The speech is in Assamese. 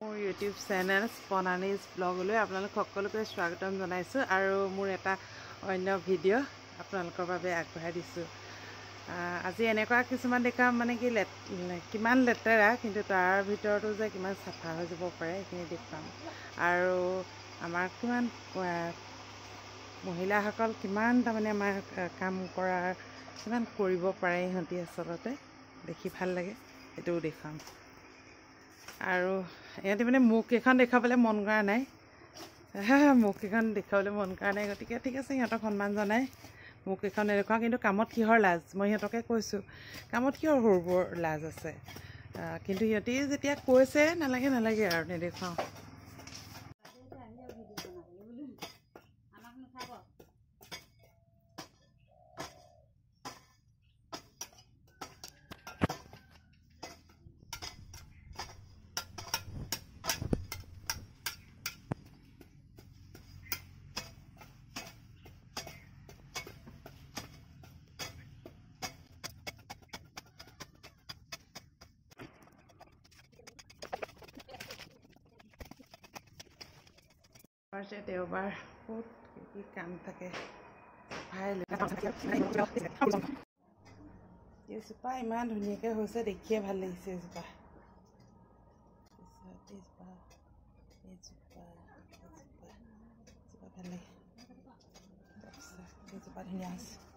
মোৰ ইউটিউব চেনেল স্পনানিজ ব্লগলৈ আপোনালোক সকলোকে স্বাগতম জনাইছোঁ আৰু মোৰ এটা অন্য ভিডিঅ' আপোনালোকৰ বাবে আগবঢ়াই দিছোঁ। আজি এনেকুৱা কিছুমান দেখাম মানে কি কিমান লেতেৰা কিন্তু তাৰ ভিতৰতো যে কিমান চাফা হৈ যাব পাৰে সেইখিনি দেখুৱাম। আৰু আমাৰ কিমান মহিলাসকল কিমান তাৰমানে আমাৰ কাম কৰাৰ কিমান কৰিব পাৰে সিহঁতি আচলতে দেখি ভাল লাগে সেইটোও দেখুৱাম। আৰু ইহঁতি মানে মুখকেইখন দেখুৱাবলৈ মন কৰা নাই, মুখকেইখন দেখুৱাবলৈ মন কৰা নাই, গতিকে ঠিক আছে সিহঁতক সন্মান জনাই মুখকেইখন নেদেখুৱাওঁ। কিন্তু কামত কিহৰ লাজ, মই সিহঁতকে কৈছোঁ কামত কিহৰ সৰুবোৰ লাজ আছে, কিন্তু সিহঁতি যেতিয়া কৈছে নালাগে আৰু নেদেখুৱাওঁ। দেওবাৰ বহুত কি কাম থাকে, এইজোপা ইমান ধুনীয়াকৈ হৈছে, দেখিয়ে ভাল লাগিছে। এইজোপা ভাল লাগে, এইজোপা ধুনীয়া হৈছে।